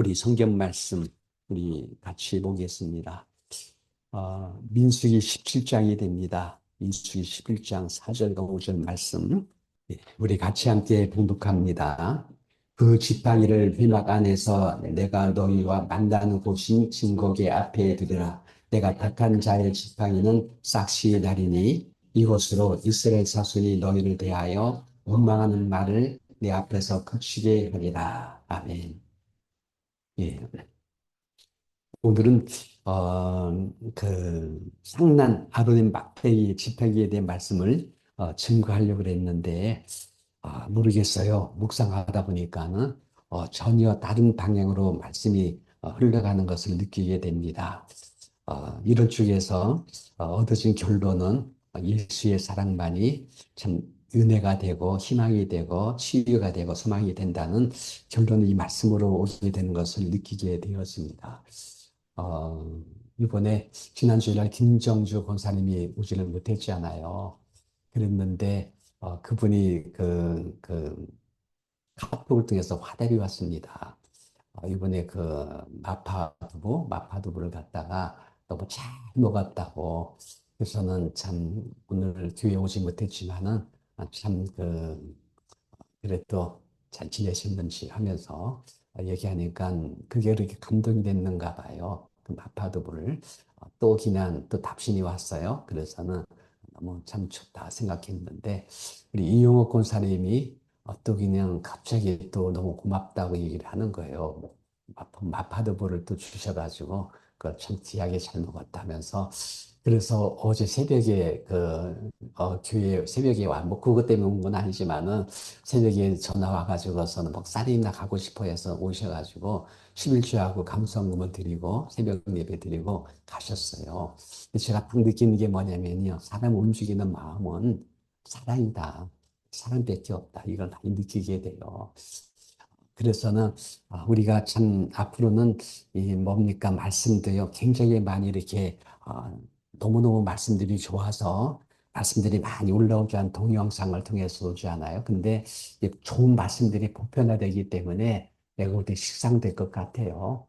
우리 성경 말씀 우리 같이 보겠습니다. 민수기 17장이 됩니다. 민수기 11장 4절과 5절 말씀. 우리 같이 함께 봉독합니다. 그 지팡이를 회막 안에서 내가 너희와 만나는 곳인 증거계 앞에 두리라. 내가 택한 자의 지팡이는 싹시의 날이니 이곳으로 이스라엘 자손이 너희를 대하여 원망하는 말을 내 앞에서 그치게 하리라. 아멘. 예. 오늘은 상난 아론의 막대기 지팡이에 대한 말씀을 증거하려고 그랬는데 모르겠어요. 묵상하다 보니까는 전혀 다른 방향으로 말씀이 흘러가는 것을 느끼게 됩니다. 이런 쪽에서 얻어진 결론은 예수의 사랑만이 참 은혜가 되고 희망이 되고 치유가 되고 소망이 된다는 결론을 이 말씀으로 오게 되는 것을 느끼게 되었습니다. 이번에 지난주일날 김정주 권사님이 오지를 못했잖아요. 그랬는데 그분이 카톡을 통해서 화답이 왔습니다. 이번에 마파두부를 갖다가 너무 잘 먹었다고. 그래서는 참 오늘 교회 오지 못했지만은 참 그래도 잘 지내셨는지 하면서 얘기하니까 그게 그렇게 감동이 됐는가 봐요. 그 마파두부를 또 그냥 또 답신이 왔어요. 그래서는 너무 참 좋다 생각했는데 우리 이용옥 권사님이 또 그냥 갑자기 또 너무 고맙다고 얘기를 하는 거예요. 마파두부를 또 주셔가지고 그걸 참 귀하게 잘 먹었다면서 그래서 어제 새벽에 교회 새벽에 뭐 그것 때문에 온 건 아니지만은 새벽에 전화 와가지고서는 목사님 가고 싶어 해서 오셔가지고 11주하고 감사금을 드리고 새벽 예배 드리고 가셨어요. 제가 딱 느끼는 게 뭐냐면요. 사람 움직이는 마음은 사랑이다. 사랑밖에 없다. 이걸 많이 느끼게 돼요. 그래서는 우리가 참 앞으로는 이 뭡니까 말씀도요 굉장히 많이 이렇게 너무너무 말씀들이 좋아서 말씀들이 많이 올라오지 않은 동영상을 통해서 오지 않아요. 근데 이 좋은 말씀들이 보편화되기 때문에 내가 볼 때 식상될 것 같아요.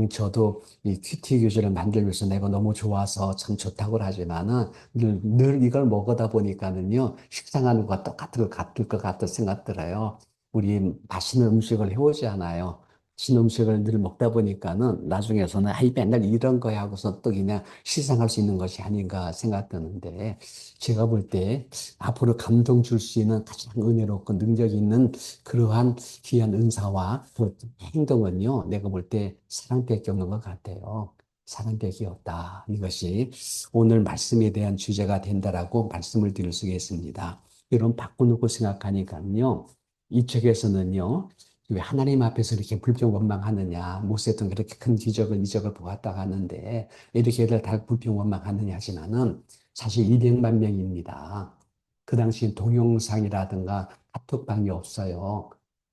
저도 이 큐티 교주를 만들면서 내가 너무 좋아서 참 좋다고 하지만은 늘 이걸 먹어다 보니까는요 식상하는 것과 똑같을 것 같은 생각 들어요. 우리 맛있는 음식을 해오지 않아요. 맛있는 음식을 늘 먹다 보니까는 나중에서는 아이 맨날 이런 거야 하고서 또 그냥 시상할 수 있는 것이 아닌가 생각드는데 제가 볼 때 앞으로 감동 줄 수 있는 가장 은혜롭고 능력 있는 그러한 귀한 은사와 그 행동은요 내가 볼 때 사랑밖에 없는 것 같아요. 사랑밖에 없다. 이것이 오늘 말씀에 대한 주제가 된다라고 말씀을 드릴 수 있겠습니다. 이런 바꿔놓고 생각하니까요. 이 책에서는요, 왜 하나님 앞에서 이렇게 불평원망하느냐, 모세도 그렇게 큰 기적을, 이적을 보았다고 하는데, 이렇게들 다 불평원망하느냐 하지만은, 사실 200만 명입니다. 그 당시 동영상이라든가 카톡방이 없어요.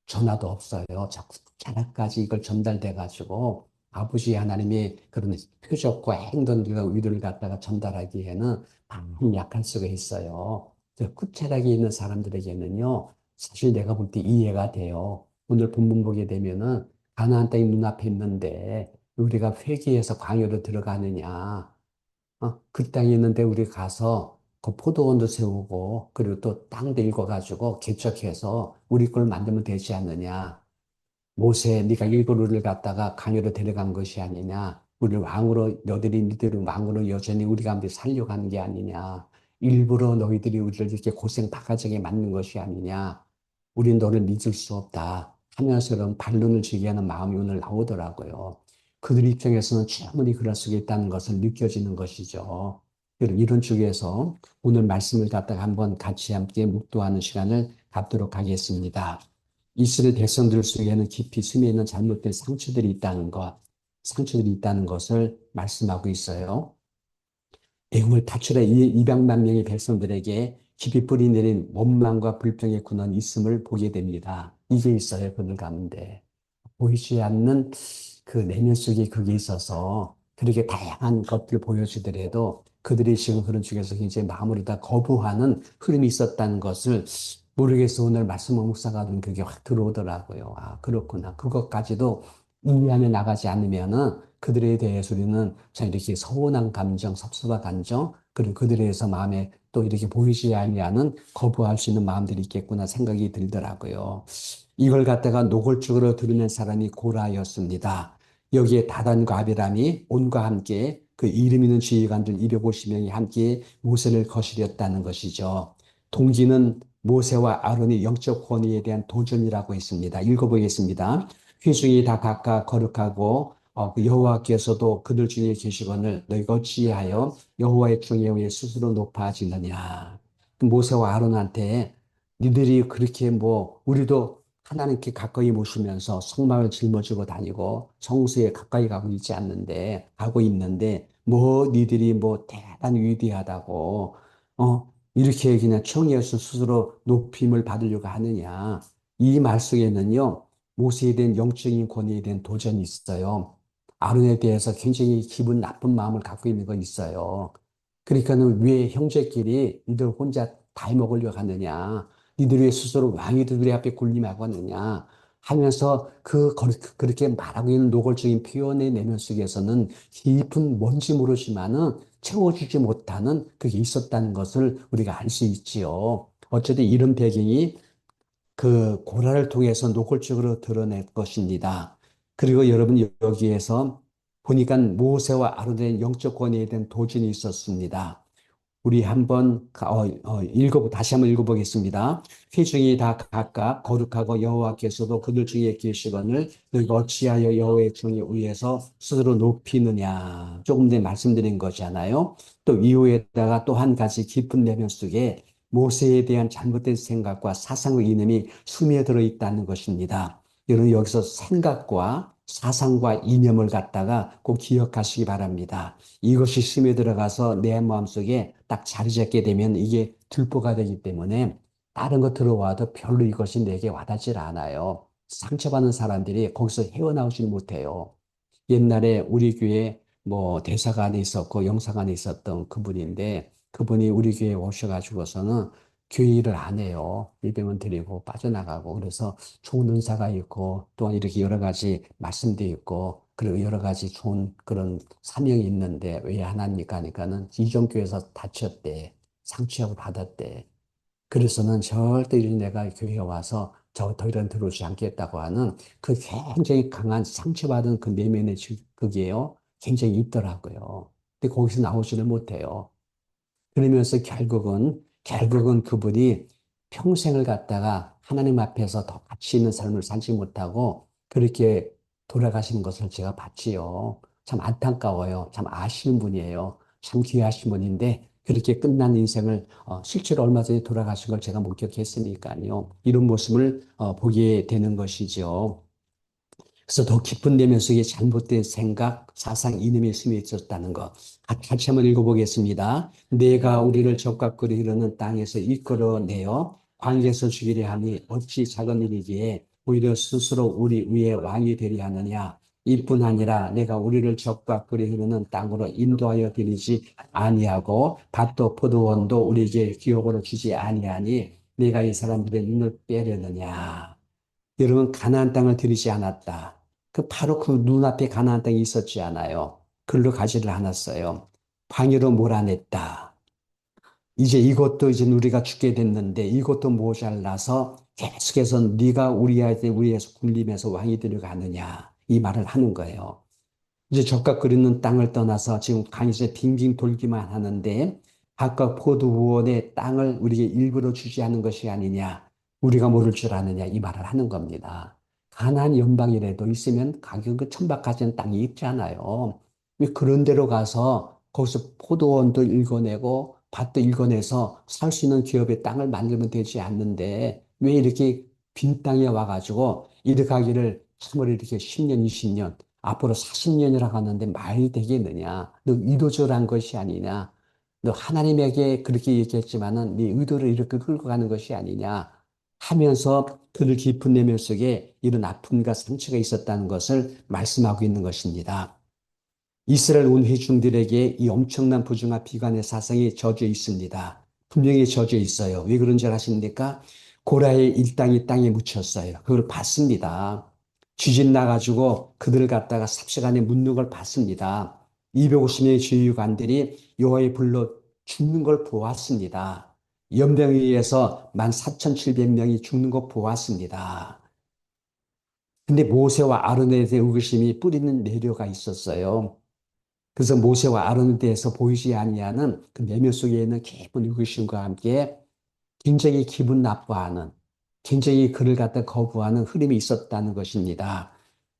전화도 없어요. 자꾸 자나까지 이걸 전달돼가지고, 아버지 하나님의 그런 표적과 행동들과 의도를 갖다가 전달하기에는 많이 약할 수가 있어요. 끝자락에 있는 사람들에게는요, 사실 내가 볼 때 이해가 돼요. 오늘 본문 보게 되면은 가나안 땅이 눈앞에 있는데 우리가 회개해서 광야로 들어가느냐? 그 땅에 있는데 우리 가서 그 포도원도 세우고 그리고 또 땅도 읽어가지고 개척해서 우리 걸 만들면 되지 않느냐? 모세, 네가 일부를 갖다가 강요로 데려간 것이 아니냐. 우리를 왕으로, 너희들이 니들을 왕으로 여전히 우리 가운데 살려고 하는 게 아니냐. 일부러 너희들이 우리를 이렇게 고생 바가지게 만든 것이 아니냐. 우린 너를 믿을 수 없다. 하면서 그런 반론을 제기하는 마음이 오늘 나오더라고요. 그들 입장에서는 충분히 그럴 수 있다는 것을 느껴지는 것이죠. 이런 쪽에서 오늘 말씀을 갖다가 한번 같이 함께 묵도하는 시간을 갖도록 하겠습니다. 이스라엘 백성들 속에는 깊이 숨어 있는 잘못된 상처들이 있다는 것을 말씀하고 있어요. 애굽을 탈출해 200만 명의 백성들에게 깊이 뿌리 내린 원망과 불평의 군원이 있음을 보게 됩니다. 이게 있어요, 그들 가운데. 보이지 않는 그 내면 속에 그게 있어서 그렇게 다양한 것들을 보여주더라도 그들이 지금 그런 중에서 굉장히 마음으로 다 거부하는 흐름이 있었다는 것을 모르겠어. 오늘 말씀 묵상하던 그게 확 들어오더라고요. 아, 그렇구나. 그것까지도 이해하며 나가지 않으면은 그들에 대해서 우리는 참 이렇게 서운한 감정, 섭섭한 감정, 그리고 그들에 대해서 마음에 또 이렇게 보이지 아니하는 거부할 수 있는 마음들이 있겠구나 생각이 들더라고요. 이걸 갖다가 노골적으로 들으는 사람이 고라였습니다. 여기에 다단과 아비람이 온과 함께 그 이름 있는 지휘관들 250명이 함께 모세를 거스렸다는 것이죠. 동기는 모세와 아론의 영적 권위에 대한 도전이라고 했습니다. 읽어보겠습니다. 회중이 다 각각 거룩하고 그 여호와께서도 그들 중에 계시거늘 너희가 어찌하여 여호와의 중에 왜 스스로 높아지느냐. 그 모세와 아론한테 니들이 그렇게 뭐 우리도 하나님께 가까이 모시면서 성막을 짊어지고 다니고 성소에 가까이 가고 있는데 뭐 니들이 뭐 대단히 위대하다고 이렇게 그냥 청해서 스스로 높임을 받으려고 하느냐. 이 말 속에는요 모세에 대한 영적인 권위에 대한 도전이 있어요. 아론에 대해서 굉장히 기분 나쁜 마음을 갖고 있는 거 있어요. 그러니까는 왜 형제끼리 니들 혼자 다 해먹으려고 하느냐. 니들 왜 스스로 왕이 우리 앞에 군림하고 하느냐 하면서 그렇게 말하고 있는 노골적인 표현의 내면 속에서는 깊은 뭔지 모르지만은 채워주지 못하는 그게 있었다는 것을 우리가 알 수 있지요. 어쨌든 이런 배경이 그 고라를 통해서 노골적으로 드러낼 것입니다. 그리고 여러분 여기에서 보니까 모세와 아론의 영적 권위에 대한 도전이 있었습니다. 우리 한번 다시 한번 읽어보겠습니다. 회중이 다 각각 거룩하고 여호와께서도 그들 중에 계시거늘 너희가 어찌하여 여호와의 중에 위에서 스스로 높이느냐. 조금 전에 말씀드린 거잖아요. 또 이후에다가 또 한 가지 깊은 내면 속에 모세에 대한 잘못된 생각과 사상의 이념이 스며들어 있다는 것입니다. 여러분 여기서 생각과 사상과 이념을 갖다가 꼭 기억하시기 바랍니다. 이것이 심에 들어가서 내 마음속에 딱 자리 잡게 되면 이게 들보가 되기 때문에 다른 거 들어와도 별로 이것이 내게 와닿질 않아요. 상처받는 사람들이 거기서 헤어나오질 못해요. 옛날에 우리 교회 뭐 대사관에 있었고 영사관에 있었던 그분인데 그분이 우리 교회에 오셔가지고서는 교회 일을 안 해요. 일병은 드리고 빠져나가고 그래서 좋은 은사가 있고 또 이렇게 여러 가지 말씀도 있고 그리고 여러 가지 좋은 그런 사명이 있는데 왜 안 합니까 하니까는 이종교에서 다쳤대. 상처를 받았대. 그래서는 절대 이런 내가 교회에 와서 저 더 이런 들어오지 않겠다고 하는 그 굉장히 강한 상처받은 그 내면의 그게요. 굉장히 있더라고요. 근데 거기서 나오지는 못해요. 그러면서 결국은 그분이 평생을 갖다가 하나님 앞에서 더 가치 있는 삶을 살지 못하고 그렇게 돌아가시는 것을 제가 봤지요. 참 안타까워요. 참 아쉬운 분이에요. 참 귀하신 분인데 그렇게 끝난 인생을 실제로 얼마 전에 돌아가신 걸 제가 목격했으니까요. 이런 모습을 보게 되는 것이죠. 그래서 더 깊은 내면 속에 잘못된 생각, 사상, 이념이 스며 있었다는 것. 같이 한번 읽어보겠습니다. 내가 우리를 적각거리 흐르는 땅에서 이끌어내어 광야에서 죽이려 하니 어찌 작은 일이기에 오히려 스스로 우리 위에 왕이 되려 하느냐. 이뿐 아니라 내가 우리를 적각거리 흐르는 땅으로 인도하여 드리지 아니하고 밭도 포도원도 우리에게 기업으로 주지 아니하니 내가 이 사람들의 눈을 빼려느냐. 여러분 가나안 땅을 들이지 않았다. 그 바로 그 눈앞에 가나안 땅이 있었지 않아요. 글로 가지를 않았어요. 광야로 몰아냈다. 이제 이것도 이제 우리가 죽게 됐는데 이것도 모자라서 계속해서 네가 우리에서 군림해서 왕이 되려고 하느냐 이 말을 하는 거예요. 이제 적각 그리는 땅을 떠나서 지금 강에서 빙빙 돌기만 하는데 각각 포도원의 땅을 우리에게 일부러 주지 않은 것이 아니냐. 우리가 모를 줄 아느냐 이 말을 하는 겁니다. 가나안 연방이라도 있으면 가격은 그 천박하지 땅이 있잖아요. 왜 그런 데로 가서 거기서 포도원도 읽어내고 밭도 읽어내서 살 수 있는 기업의 땅을 만들면 되지 않는데 왜 이렇게 빈 땅에 와가지고 이렇게 하기를 참으로 이렇게 10년, 20년 앞으로 40년이라고 하는데 말이 되겠느냐? 너 의도적으로 한 것이 아니냐? 너 하나님에게 그렇게 얘기했지만은 네 의도를 이렇게 끌고 가는 것이 아니냐? 하면서 그들 깊은 내면 속에 이런 아픔과 상처가 있었다는 것을 말씀하고 있는 것입니다. 이스라엘 온 회중들에게 이 엄청난 부정과 비관의 사상이 젖어 있습니다. 분명히 젖어 있어요. 왜 그런 줄 아십니까? 고라의 일당이 땅에 묻혔어요. 그걸 봤습니다. 쥐진 나가지고 그들을 갖다가 삽시간에 묻는 걸 봤습니다. 250명의 주의관들이 여호와의 불로 죽는 걸 보았습니다. 연병에 의해서 14,700명이 죽는 거 보았습니다. 근데 모세와 아론에 대한 의구심이 뿌리는 내려가 있었어요. 그래서 모세와 아론에 대해서 보이지 아니하는 그 내면 속에 있는 깊은 의구심과 함께 굉장히 기분 나빠하는, 굉장히 그를 갖다 거부하는 흐름이 있었다는 것입니다.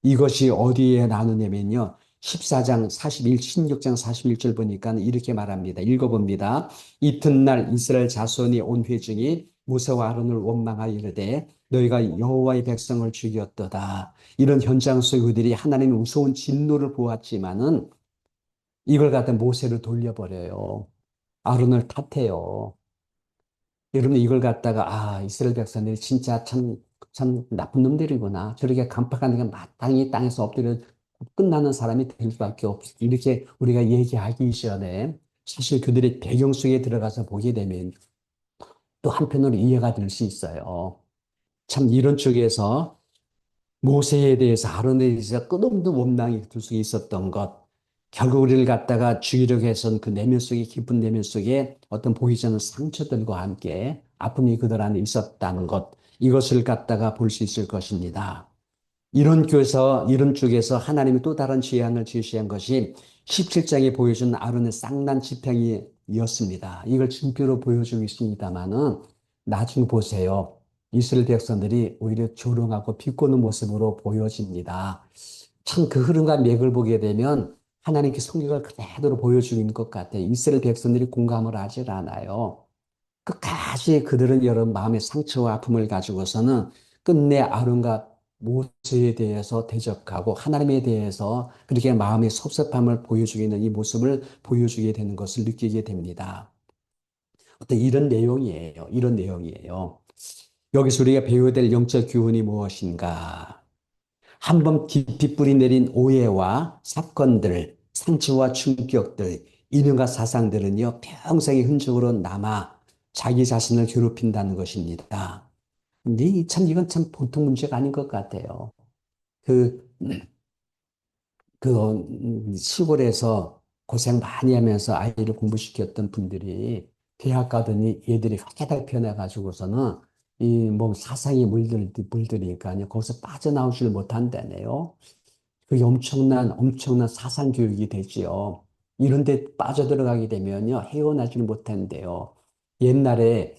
이것이 어디에 나누냐면요. 14장 41, 16장 41절 보니까 이렇게 말합니다. 읽어봅니다. 이튿날 이스라엘 자손이 온 회중이 모세와 아론을 원망하여 이르되 너희가 여호와의 백성을 죽였도다. 이런 현장 속에 그들이 하나님의 무서운 진노를 보았지만은 이걸 갖다 모세를 돌려버려요. 아론을 탓해요. 여러분 이걸 갖다가 이스라엘 백성들이 진짜 참 나쁜 놈들이구나. 저렇게 간파하니까 마땅히 땅에서 엎드려 끝나는 사람이 될 수밖에 없어. 이렇게 우리가 얘기하기 전에 사실 그들의 배경 속에 들어가서 보게 되면 또 한편으로 이해가 될 수 있어요. 참 이런 쪽에서 모세에 대해서 아론에 대해서 끝없는 원망이 둘 수 있었던 것. 결국 우리를 갖다가 죽이려고 해선 그 내면 속에 깊은 내면 속에 어떤 보이지 않는 상처들과 함께 아픔이 그들 안에 있었다는 것. 이것을 갖다가 볼 수 있을 것입니다. 이런 쪽에서 하나님이 또 다른 죄안을 제시한 것이 17장에 보여준 아론의 쌍난 지팡이였습니다. 이걸 증표로 보여주고 있습니다만은 나중에 보세요. 이스라엘 백성들이 오히려 조롱하고 비꼬는 모습으로 보여집니다. 참 그 흐름과 맥을 보게 되면 하나님께 성경을 그대로 보여주고 있는 것 같아요. 이스라엘 백성들이 공감을 하질 않아요. 끝까지 그들은 여러 마음의 상처와 아픔을 가지고서는 끝내 아론과 모세에 대해서 대적하고 하나님에 대해서 그렇게 마음의 섭섭함을 보여주게 되는 이 모습을 보여주게 되는 것을 느끼게 됩니다. 어떤 이런 내용이에요. 이런 내용이에요. 여기서 우리가 배워야 될 영적 교훈이 무엇인가? 한번 깊이 뿌리 내린 오해와 사건들, 상처와 충격들, 이념과 사상들은요, 평생의 흔적으로 남아 자기 자신을 괴롭힌다는 것입니다. 근데 참, 이건 참 보통 문제가 아닌 것 같아요. 그, 시골에서 고생 많이 하면서 아이를 공부시켰던 분들이 대학 가더니 얘들이 깨달 변해가지고서는 이 뭐 사상이 물들이니까요. 거기서 빠져나오질 못한다네요. 그게 엄청난 사상 교육이 되지요. 이런 데 빠져들어가게 되면요, 헤어나질 못한대요. 옛날에,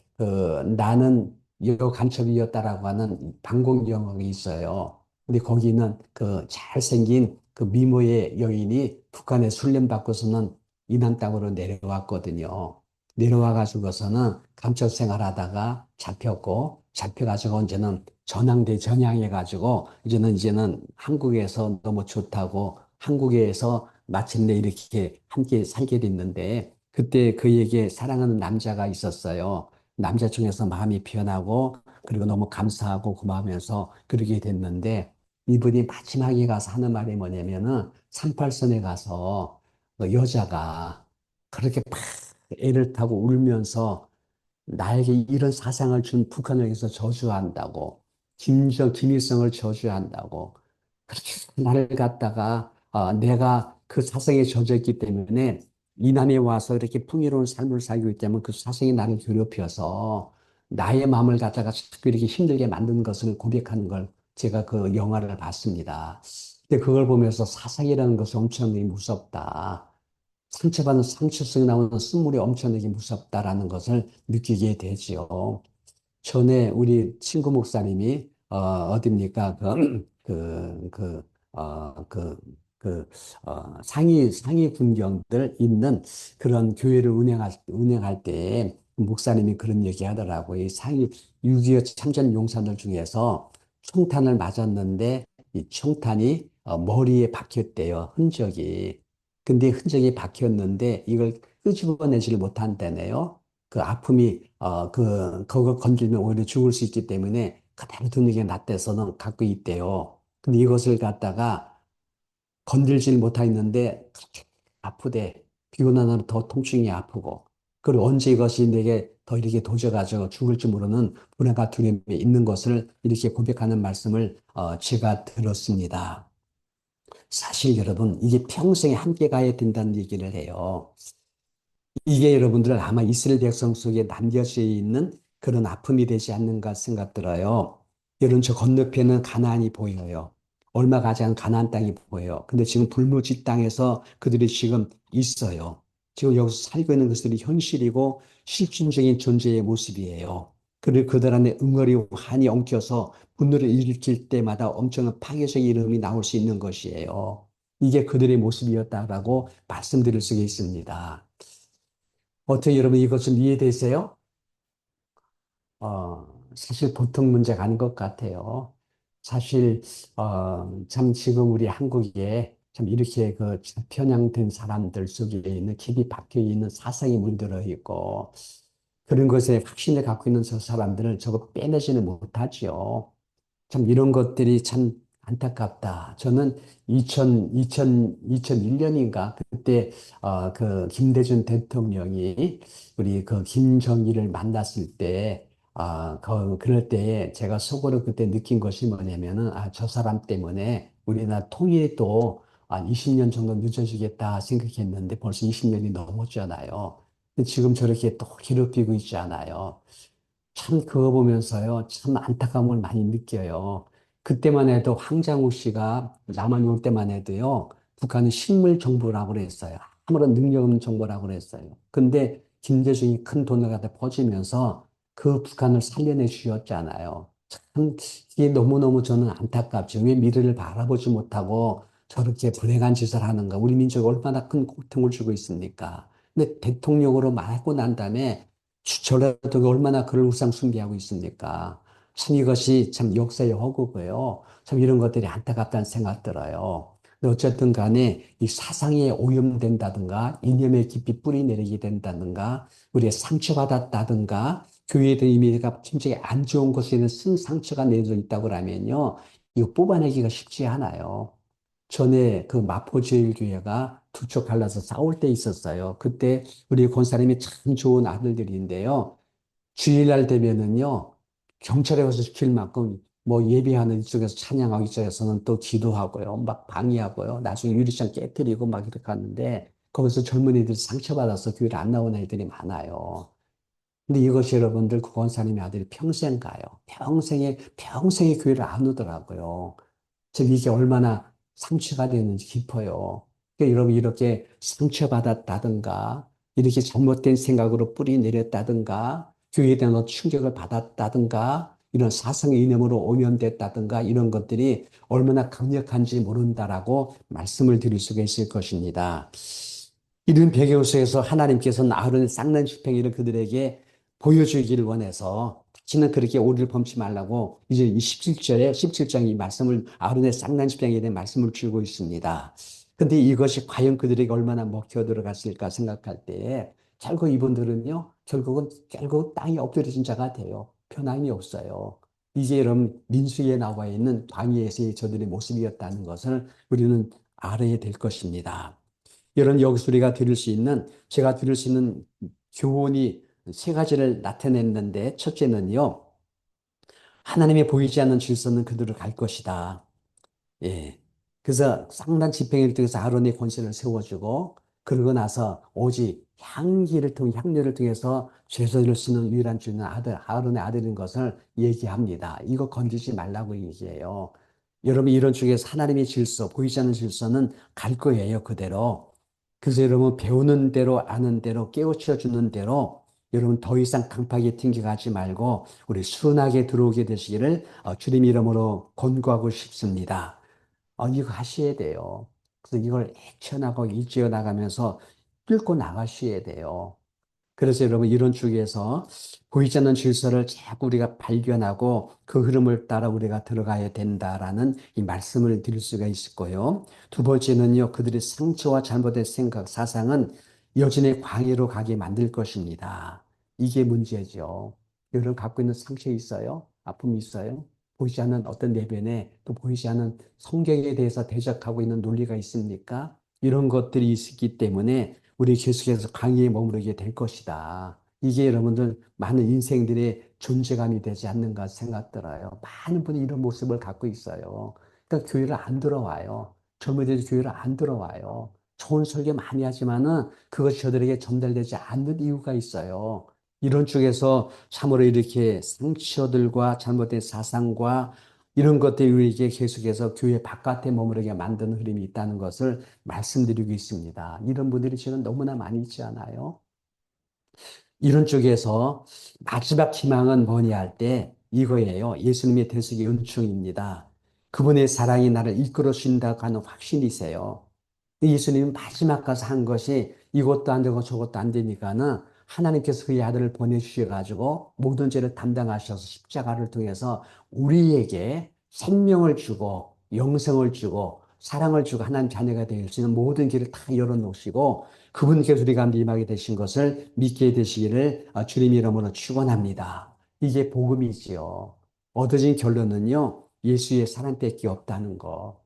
나는 여 간첩이었다라고 하는 방공 영화가 있어요. 근데 거기는 그 잘생긴 그 미모의 여인이 북한에 훈련받고서는 이남 땅으로 내려왔거든요. 내려와가지고서는 감청 생활하다가 잡혔고, 잡혀가지고 이제는 전향해가지고, 이제는 한국에서 너무 좋다고, 한국에서 마침내 이렇게 함께 살게 됐는데, 그때 그에게 사랑하는 남자가 있었어요. 남자 중에서 마음이 변하고, 그리고 너무 감사하고 고마우면서 그러게 됐는데, 이분이 마지막에 가서 하는 말이 뭐냐면은, 38선에 가서 그 여자가 그렇게 막 애를 타고 울면서 나에게 이런 사상을 준 북한을 위해서 저주한다고, 김일성을 저주한다고, 그렇게 나를 갖다가, 내가 그 사상에 젖어있기 때문에 이남에 와서 이렇게 풍요로운 삶을 살고 있기 때문에 그 사상이 나를 괴롭혀서 나의 마음을 갖다가 자꾸 이렇게 힘들게 만드는 것을 고백하는 걸 제가 그 영화를 봤습니다. 근데 그걸 보면서 사상이라는 것이 엄청나게 무섭다. 상처받는 상처 속에 나오는 쓴물이 엄청나게 무섭다라는 것을 느끼게 되지요. 전에 우리 친구 목사님이 어딥니까? 상위 군경들 있는 그런 교회를 운행할 때 목사님이 그런 얘기 하더라고요. 이 상위 6.25 참전 용사들 중에서 총탄을 맞았는데 이 총탄이 머리에 박혔대요. 흔적이. 근데 흔적이 박혔는데 이걸 끄집어내지를 못한다네요. 그 아픔이 그거 건들면 오히려 죽을 수 있기 때문에 그대로 두는 게 낫대서는 갖고 있대요. 근데 이것을 갖다가 건들질 못하겠는데 아프대. 비오는 날은 더 통증이 아프고. 그리고 언제 이것이 내게 더 이렇게 도져가지고 죽을지 모르는 불안과 두려움이 있는 것을 이렇게 고백하는 말씀을 제가 들었습니다. 사실 여러분, 이게 평생에 함께 가야 된다는 얘기를 해요. 이게 여러분들 아마 이스라엘 백성 속에 남겨져 있는 그런 아픔이 되지 않는가 생각 들어요. 여러분, 저 건너편은 가나안이 보여요. 얼마 가지 않은 가나안 땅이 보여요. 근데 지금 불모지 땅에서 그들이 지금 있어요. 지금 여기서 살고 있는 것들이 현실이고 실존적인 존재의 모습이에요. 그리고 그들 안에 응어리 한이 엉켜서 분노를 일으킬 때마다 엄청난 파괴적인 이름이 나올 수 있는 것이에요. 이게 그들의 모습이었다라고 말씀드릴 수가 있습니다. 어떻게 여러분 이것 좀 이해되세요? 사실 보통 문제가 아닌 것 같아요. 사실, 참 지금 우리 한국에 참 이렇게 그 편향된 사람들 속에 있는 깊이 박혀 있는 사상이 물들어 있고 그런 것에 확신을 갖고 있는 저 사람들을 저거 빼내지는 못하지요. 참 이런 것들이 참 안타깝다. 저는 2001년인가 그때 그 김대중 대통령이 우리 그 김정일을 만났을 때 그럴 때에 제가 속으로 그때 느낀 것이 뭐냐면은 저 사람 때문에 우리나라 통일도 한 20년 정도 늦어지겠다 생각했는데 벌써 20년이 넘었잖아요. 근데 지금 저렇게 또 괴롭히고 있잖아요. 참 그거 보면서요, 참 안타까움을 많이 느껴요. 그때만 해도 황장우 씨가 남한 올 때만 해도요, 북한은 식물 정부라고 그랬어요. 아무런 능력 없는 정부라고 그랬어요. 근데 김대중이 큰 돈을 갖다 퍼주면서 그 북한을 살려내 주셨잖아요. 참 이게 너무너무 저는 안타깝죠. 왜 미래를 바라보지 못하고 저렇게 불행한 짓을 하는가. 우리 민족이 얼마나 큰 고통을 주고 있습니까? 근데 대통령으로 말하고 난 다음에 저라도 얼마나 그를 우상 숭배하고 있습니까? 참 이것이 참 역사의 허구고요. 참 이런 것들이 안타깝다는 생각 들어요. 근데 어쨌든 간에 이 사상에 오염된다든가 이념에 깊이 뿌리 내리게 된다든가 우리가 상처받았다든가 교회에 대한 이미지가 굉장히 안 좋은 것에는 쓴 상처가 내려져 있다고 하면요. 이거 뽑아내기가 쉽지 않아요. 전에 그 마포제일교회가 두 쪽 갈라서 싸울 때 있었어요. 그때 우리 권사님이 참 좋은 아들들인데요. 주일날 되면은요, 경찰에 가서 시킬 만큼 뭐 예배하는 이쪽에서 찬양하고 이쪽에서는 또 기도하고요. 막 방해하고요. 나중에 유리창 깨뜨리고 막 이렇게 하는데 거기서 젊은이들이 상처받아서 교회를 안 나오는 애들이 많아요. 근데 이것이 여러분들 그 권사님의 아들이 평생 가요. 평생에 교회를 안 오더라고요. 즉 이게 얼마나 상처가 되는지 깊어요. 그러니까 여러분 이렇게 상처받았다든가 이렇게 잘못된 생각으로 뿌리 내렸다든가 교회에 대한 충격을 받았다든가 이런 사상의 이념으로 오염됐다든가 이런 것들이 얼마나 강력한지 모른다라고 말씀을 드릴 수가 있을 것입니다. 이런 배경 속에서 하나님께서는 아론의 쌍난 집행이를 그들에게 보여주기를 원해서 다시는 그렇게 오류를 범치 말라고 이제 이 17절에 17장 이 말씀을 아론의 쌍난 집행에 대한 말씀을 주고 있습니다. 근데 이것이 과연 그들에게 얼마나 먹혀 들어갔을까 생각할 때에 결국 이분들은요, 결국 땅에 엎드려진 자가 돼요. 편함이 없어요. 이제 여러분 민수기에 나와 있는 광야에서의 저들의 모습이었다는 것을 우리는 알아야 될 것입니다. 이런 여기서 우리가 들을 수 있는, 제가 들을 수 있는 교훈이 세 가지를 나타냈는데, 첫째는요, 하나님의 보이지 않는 질서는 그들을 갈 것이다. 예. 그래서 쌍난 집행을 통해서 아론의 권세를 세워주고, 그러고 나서 오직 향료를 통해서 죄를 쓰는 유일한 주는 아론의 아들인 것을 얘기합니다. 이거 건드지 말라고 얘기해요. 여러분, 이런 쪽에서 하나님의 질서, 보이지 않는 질서는 갈 거예요, 그대로. 그래서 여러분, 배우는 대로, 아는 대로, 깨우쳐 주는 대로, 여러분, 더 이상 강팍에 튕겨가지 말고, 우리 순하게 들어오게 되시기를 주님 이름으로 권고하고 싶습니다. 이거 하셔야 돼요. 그래서 이걸 헤쳐나가고 일지어 나가면서 뚫고 나가셔야 돼요. 그래서 여러분 이런 쪽에서 보이지 않는 질서를 자꾸 우리가 발견하고 그 흐름을 따라 우리가 들어가야 된다라는 이 말씀을 드릴 수가 있을 거예요. 두 번째는요, 그들의 상처와 잘못된 생각, 사상은 여전히 광해로 가게 만들 것입니다. 이게 문제죠. 여러분 갖고 있는 상처 있어요? 아픔이 있어요? 보이지 않는 어떤 내면에 또 보이지 않는 성경에 대해서 대적하고 있는 논리가 있습니까? 이런 것들이 있기 때문에 우리 계속해서 강의에 머무르게 될 것이다. 이게 여러분들 많은 인생들의 존재감이 되지 않는가 생각 들어요. 많은 분이 이런 모습을 갖고 있어요. 그러니까 교회를 안 들어와요. 젊은이들이 교회를 안 들어와요. 좋은 설교 많이 하지만은 그것이 저들에게 전달되지 않는 이유가 있어요. 이런 쪽에서 참으로 이렇게 상처들과 잘못된 사상과 이런 것들이 우리에게 계속해서 교회 바깥에 머무르게 만드는 흐름이 있다는 것을 말씀드리고 있습니다. 이런 분들이 지금 너무나 많이 있지 않아요? 이런 쪽에서 마지막 희망은 뭐냐 할 때 이거예요. 예수님의 대속의 은총입니다. 그분의 사랑이 나를 이끌어 준다고 하는 확신이세요. 예수님은 마지막 가서 한 것이 이것도 안 되고 저것도 안 되니까는 하나님께서 그의 아들을 보내주셔가지고 모든 죄를 담당하셔서 십자가를 통해서 우리에게 생명을 주고 영생을 주고 사랑을 주고 하나님 자녀가 될 수 있는 모든 길을 다 열어놓으시고 그분께서 우리 가운데 임하게 되신 것을 믿게 되시기를 주님 이름으로 축원합니다. 이게 복음이지요. 얻어진 결론은요. 예수의 사랑밖에 없다는 거.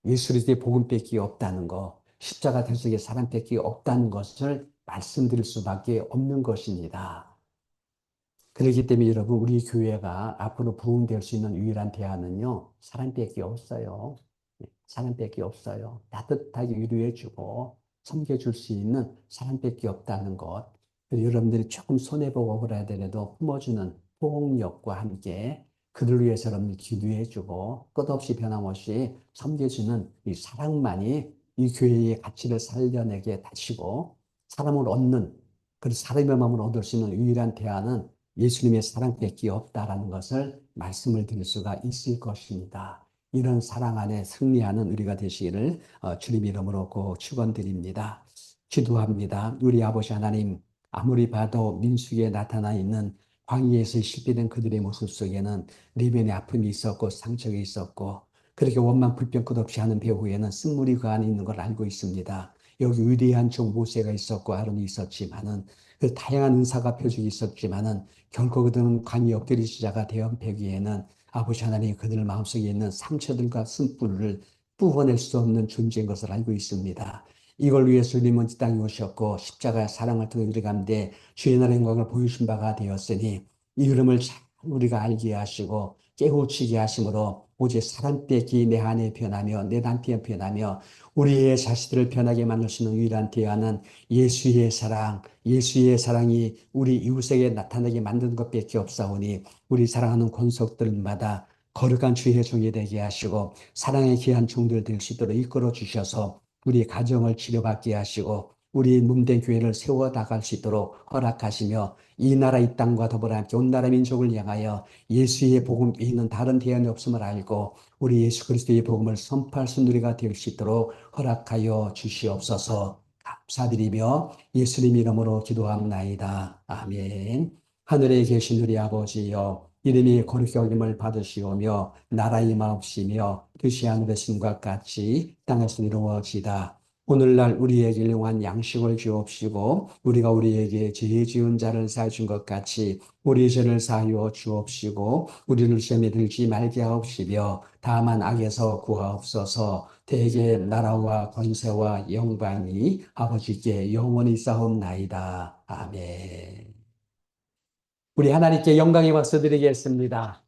예수 그리스도의 복음밖에 없다는 거. 십자가 대속의 사랑밖에 없다는 것을 말씀드릴 수밖에 없는 것입니다. 그렇기 때문에 여러분 우리 교회가 앞으로 부흥될 수 있는 유일한 대안은요. 사랑밖에 없어요. 사람밖에 없어요. 따뜻하게 위로해주고 섬겨줄 수 있는 사람밖에 없다는 것. 그리고 여러분들이 조금 손해보고 그래야 되더라도 품어주는 포용력과 함께 그들 위해서 여러분들 기도해주고 끝없이 변함없이 섬겨주는 이 사랑만이 이 교회의 가치를 살려내게 다시고 사람을 얻는 그 사람의 마음을 얻을 수 있는 유일한 대안은 예수님의 사랑밖에 없다라는 것을 말씀을 드릴 수가 있을 것입니다. 이런 사랑 안에 승리하는 우리가 되시기를 주님 이름으로 꼭 축원드립니다. 기도합니다. 우리 아버지 하나님, 아무리 봐도 민수기에 나타나 있는 광야에서 실패된 그들의 모습 속에는 내면의 아픔이 있었고 상처가 있었고 그렇게 원망 불평 끝없이 하는 배후에는 쓴물이 그 안에 있는 걸 알고 있습니다. 여기 위대한 종 모세가 있었고 아론이 있었지만은 그 다양한 은사가 표적이 있었지만은 결코 그들은 광야 엎드리시자가 되어 배기에는 아버지 하나님 그들 마음속에 있는 상처들과 쓴뿌리를 뿌어낼 수 없는 존재인 것을 알고 있습니다. 이걸 위해서 주님은 이 땅에 오셨고 십자가의 사랑을 통해 우리 가운데 주의 나라의 영광을 보이신 바가 되었으니 이 흐름을 잘 우리가 알게 하시고 깨우치게 하심으로 오직 사람 뺏기 내 안에 변하며 내 남편에 변하며 우리의 자식들을 변하게 만들 수 있는 유일한 대안은 예수의 사랑이 우리 이웃에게 나타나게 만드는 것밖에 없사오니 우리 사랑하는 권속들마다 거룩한 주의 종이 되게 하시고 사랑의 귀한 종들 될 수 있도록 이끌어 주셔서 우리 가정을 치료받게 하시고 우리 몸된 교회를 세워 나갈 수 있도록 허락하시며 이 나라 이 땅과 더불어 함께 온 나라 민족을 향하여 예수의 복음 있는 다른 대안이 없음을 알고 우리 예수 그리스도의 복음을 선포할 수 있는 우리가 될 수 있도록 허락하여 주시옵소서. 감사드리며 예수님 이름으로 기도합나이다. 아멘. 하늘에 계신 우리 아버지여 이름이 거룩히 여김을 받으시오며 나라의 마옵시며 뜻이 하늘의 신과 같이 땅에서 이루어지다. 오늘날 우리에게 일용한 양식을 주옵시고 우리가 우리에게 죄 지은 자를 사해 준 것 같이 우리 죄를 사하여 주옵시고 우리를 시험에 들지 말게 하옵시며 다만 악에서 구하옵소서. 대개 나라와 권세와 영광이 아버지께 영원히 싸움나이다. 아멘. 우리 하나님께 영광의 박수 드리겠습니다.